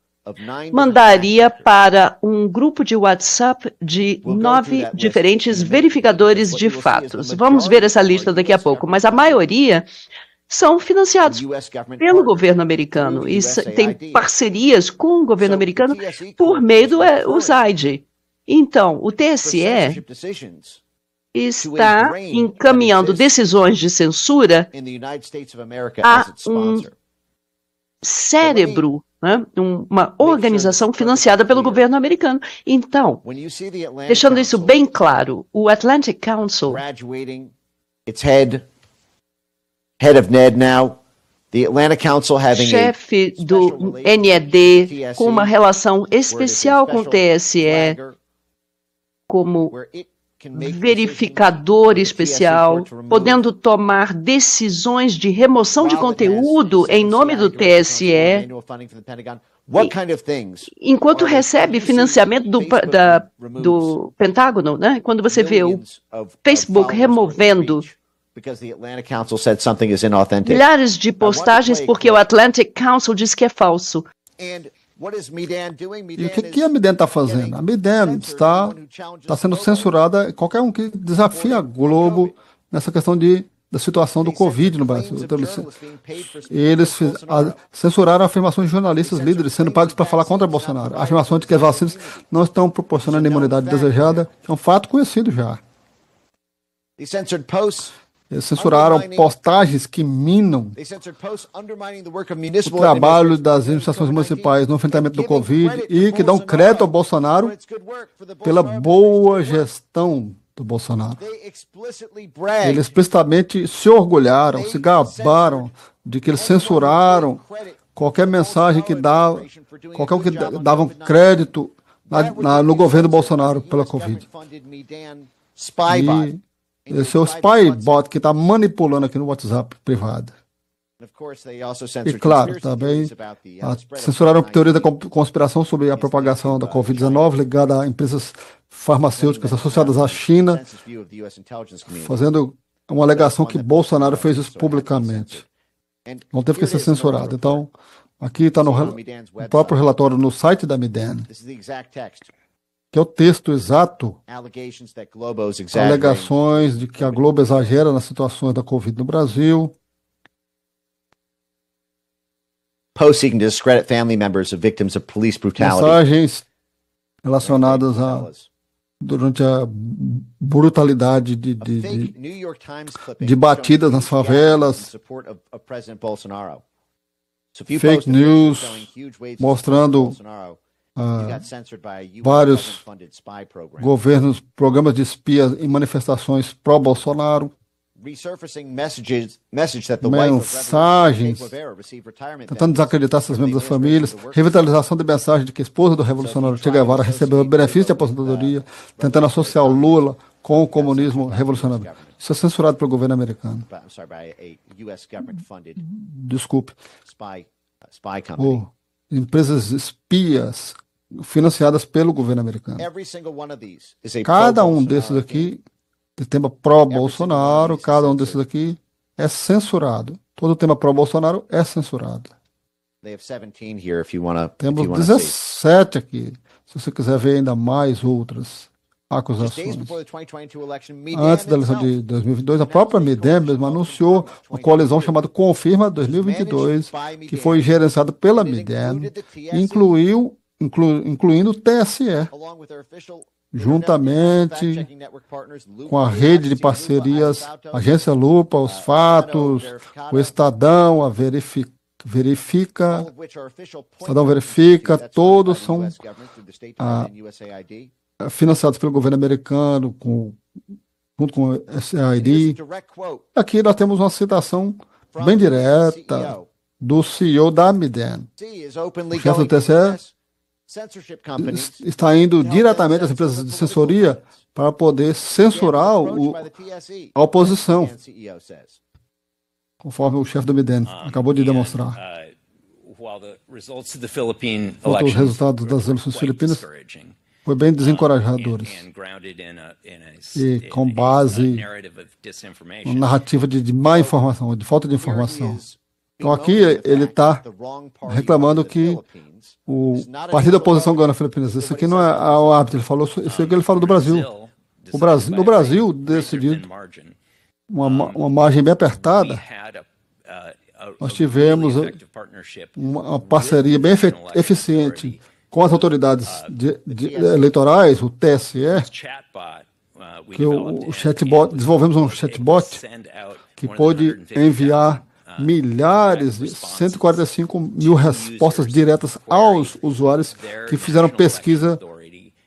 mandaria para um grupo de WhatsApp de 9 diferentes verificadores de fatos. Vamos ver essa lista daqui a pouco, mas a maioria são financiados pelo governo americano e tem parcerias com o governo americano por meio do USAID. Então, o TSE está encaminhando decisões de censura a um cérebro, né, uma organização financiada pelo governo americano. Então, deixando isso bem claro, o Atlantic Council, chefe do NED, com uma relação especial com o TSE, como verificador especial, podendo tomar decisões de remoção de conteúdo em nome do TSE, enquanto recebe financiamento do Pentágono, né? Quando você vê o Facebook removendo milhares de postagens porque o Atlantic Council diz que é falso. E o que a Midan está fazendo? A Midan está sendo censurada, qualquer um que desafia a Globo nessa questão da situação do Covid no Brasil. Então, eles censuraram afirmações de jornalistas líderes sendo pagos para falar contra Bolsonaro. A afirmação de que as vacinas não estão proporcionando a imunidade desejada é um fato conhecido já. Eles censuraram postagens que minam o trabalho das administrações municipais no enfrentamento do Covid e que dão crédito ao Bolsonaro pela boa gestão do Bolsonaro. Eles explicitamente se orgulharam, se gabaram de que eles censuraram qualquer mensagem que dava, qualquer um que davam crédito no governo Bolsonaro pela Covid. Esse é o Spybot que está manipulando aqui no WhatsApp privado. E claro, também censuraram teorias da conspiração sobre a propagação da Covid-19 ligada a empresas farmacêuticas associadas à China, fazendo uma alegação que Bolsonaro fez isso publicamente. Não teve que ser censurado. Então, aqui está no próprio relatório no site da Midan, que é o texto exato, alegações de que a Globo exagera nas situações da Covid no Brasil, mensagens relacionadas durante a brutalidade de batidas nas favelas, fake news, mostrando vários governos, programas de espias em manifestações pró-Bolsonaro, mensagens tentando desacreditar seus membros das famílias, revitalização de mensagem de que a esposa do revolucionário Che Guevara recebeu benefício de aposentadoria, tentando associar o Lula com o comunismo revolucionário. Isso é censurado pelo governo americano. Desculpe. Empresas espias financiadas pelo governo americano. Cada um desses aqui tem tema pró-Bolsonaro, cada um desses aqui é censurado. Todo tema pró-Bolsonaro é censurado. Temos 17 aqui, se você quiser ver ainda mais outras acusações. Antes da eleição de 2022, a própria Midem mesmo anunciou uma coalizão chamada Confirma 2022, que foi gerenciada pela Midem, incluindo o TSE, juntamente com a rede de parcerias, Agência Lupa, Os Fatos, o Estadão, a Estadão Verifica, todos são financiados pelo governo americano, junto com o SAID. Aqui nós temos uma citação bem direta do CEO da Midem. O chefe do TSE está indo diretamente às empresas de censoria para poder censurar a oposição, conforme o chefe do Midem acabou de demonstrar. Os resultados das eleições filipinas foi bem desencorajadores e com base na narrativa de má informação, de falta de informação. Então aqui ele está reclamando que o partido da oposição ganhou na Filipinas. Isso aqui não é o árbitro, ele falou isso aqui, ele falou do Brasil. No Brasil decidido uma margem bem apertada. Nós tivemos uma parceria bem eficiente com as autoridades eleitorais, o TSE, que o chatbot, desenvolvemos um chatbot que pôde enviar milhares, 145 mil respostas diretas aos usuários que fizeram pesquisa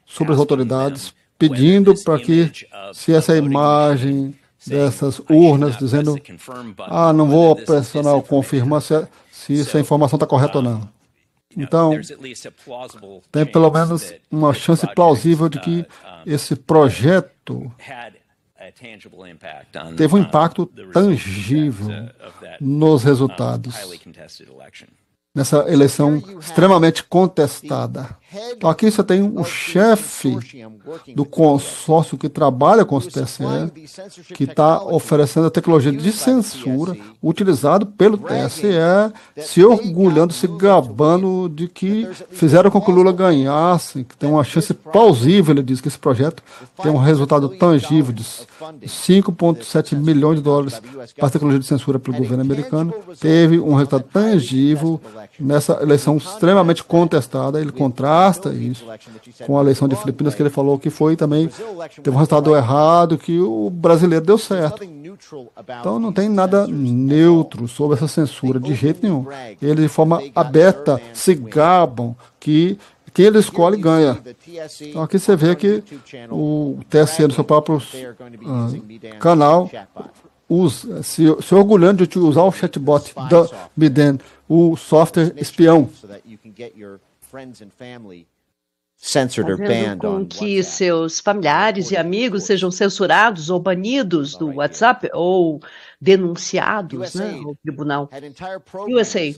sobre as autoridades, pedindo para que, se essa imagem dessas urnas dizendo, não vou pressionar ou confirmar se essa informação está correta ou não. Então, tem pelo menos uma chance plausível de que esse projeto teve um impacto tangível nos resultados nessa eleição extremamente contestada. Então aqui você tem o chefe do consórcio que trabalha com os TSE, que está oferecendo a tecnologia de censura utilizado pelo TSE, se orgulhando, se gabando de que fizeram com que o Lula ganhasse, que tem uma chance plausível, ele diz que esse projeto tem um resultado tangível de 5,7 milhões de dólares para a tecnologia de censura pelo governo americano, teve um resultado tangível nessa eleição extremamente contestada. Ele contrasta isso com a eleição de Filipinas, que ele falou que foi também, teve um resultado errado, que o brasileiro deu certo. Então não tem nada neutro sobre essa censura, de jeito nenhum. Eles, de forma aberta, se gabam que quem ele escolhe ganha. Então aqui você vê que o TSE, no seu próprio canal, se orgulhando de usar o chatbot da Midem, o software espião. Fazendo com que seus familiares e amigos sejam censurados ou banidos do WhatsApp ou denunciados, ao tribunal. USA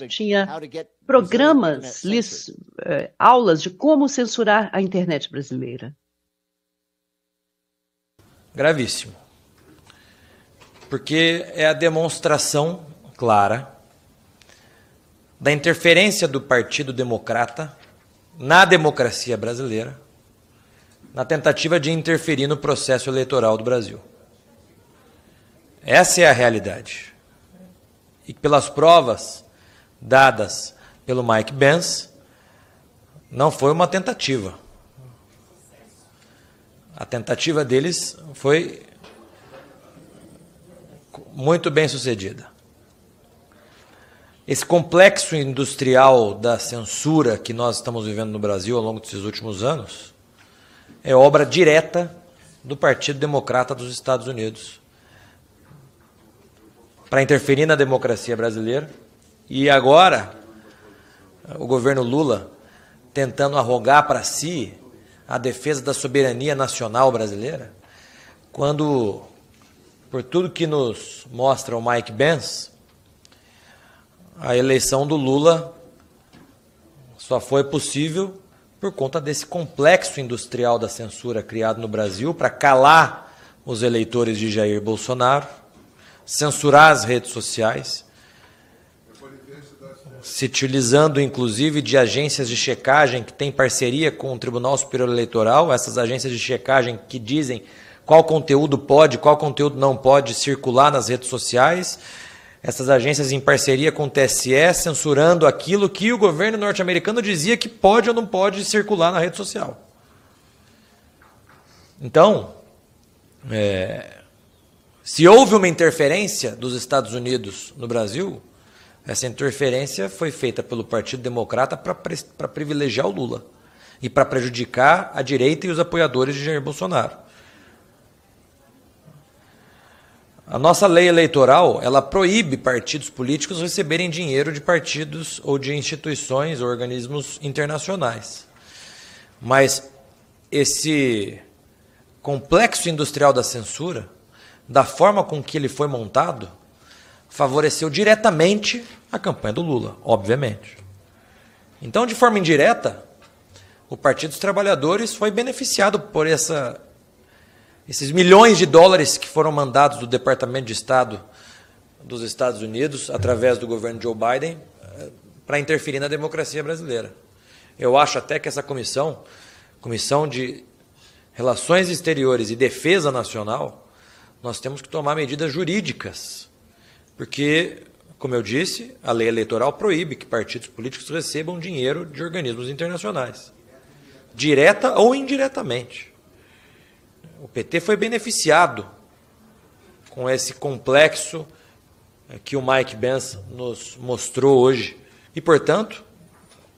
tinha programas, aulas de como censurar a internet brasileira. Gravíssimo. Porque é a demonstração clara da interferência do Partido Democrata na democracia brasileira, na tentativa de interferir no processo eleitoral do Brasil. Essa é a realidade. E pelas provas dadas pelo Mike Pence, não foi uma tentativa. A tentativa deles foi muito bem sucedida. Esse complexo industrial da censura que nós estamos vivendo no Brasil ao longo desses últimos anos é obra direta do Partido Democrata dos Estados Unidos para interferir na democracia brasileira. E agora o governo Lula tentando arrogar para si a defesa da soberania nacional brasileira, quando, por tudo que nos mostra o Mike Pence, a eleição do Lula só foi possível por conta desse complexo industrial da censura criado no Brasil para calar os eleitores de Jair Bolsonaro, censurar as redes sociais se utilizando inclusive de agências de checagem que têm parceria com o Tribunal Superior Eleitoral, essas agências de checagem que dizem qual conteúdo pode, qual conteúdo não pode circular nas redes sociais, essas agências em parceria com o TSE censurando aquilo que o governo norte-americano dizia que pode ou não pode circular na rede social. Então, se houve uma interferência dos Estados Unidos no Brasil, essa interferência foi feita pelo Partido Democrata para privilegiar o Lula e para prejudicar a direita e os apoiadores de Jair Bolsonaro. A nossa lei eleitoral, ela proíbe partidos políticos receberem dinheiro de partidos ou de instituições ou organismos internacionais. Mas esse complexo industrial da censura, da forma com que ele foi montado, favoreceu diretamente a campanha do Lula, obviamente. Então, de forma indireta, o Partido dos Trabalhadores foi beneficiado por esses milhões de dólares que foram mandados do Departamento de Estado dos Estados Unidos, através do governo Joe Biden, para interferir na democracia brasileira. Eu acho até que essa Comissão de Relações Exteriores e Defesa Nacional, nós temos que tomar medidas jurídicas, porque, como eu disse, a lei eleitoral proíbe que partidos políticos recebam dinheiro de organismos internacionais, direta ou indiretamente. O PT foi beneficiado com esse complexo que o Mike Pence nos mostrou hoje. E, portanto,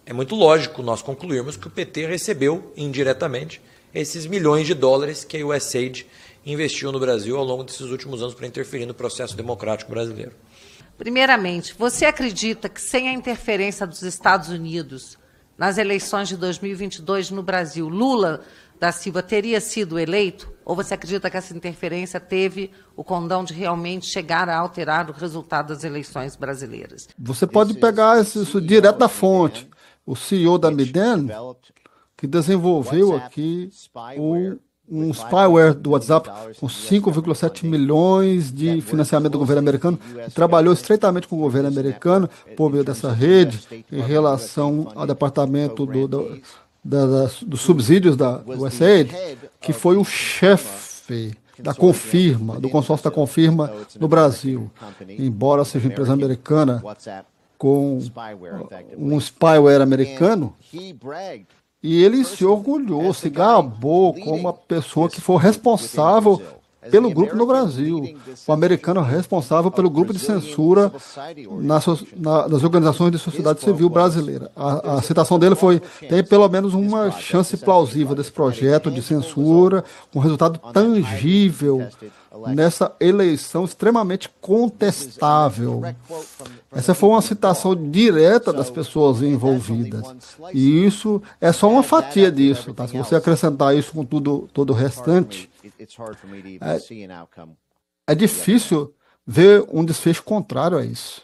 é muito lógico nós concluirmos que o PT recebeu indiretamente esses milhões de dólares que a USAID investiu no Brasil ao longo desses últimos anos para interferir no processo democrático brasileiro. Primeiramente, você acredita que sem a interferência dos Estados Unidos nas eleições de 2022 no Brasil, Lula da Silva teria sido eleito? Ou você acredita que essa interferência teve o condão de realmente chegar a alterar o resultado das eleições brasileiras? Você pode pegar isso direto da fonte. O CEO da Miden, que desenvolveu aqui um spyware do WhatsApp com 5,7 milhões de financiamento do governo americano, e trabalhou estreitamente com o governo americano por meio dessa rede em relação ao departamento dos subsídios da USAID, que foi o chefe da Confirma, do consórcio da Confirma no Brasil. Embora seja empresa americana com um spyware americano, e ele se orgulhou, se gabou como a pessoa que foi responsável pelo grupo no Brasil, o americano responsável pelo grupo de censura nas organizações de sociedade civil brasileira. A citação dele foi: tem pelo menos uma chance plausível desse projeto de censura, com resultado tangível nessa eleição extremamente contestável. Essa foi uma citação direta das pessoas envolvidas. E isso é só uma fatia disso, tá? Se você acrescentar isso com todo o restante, é difícil ver um desfecho contrário a isso.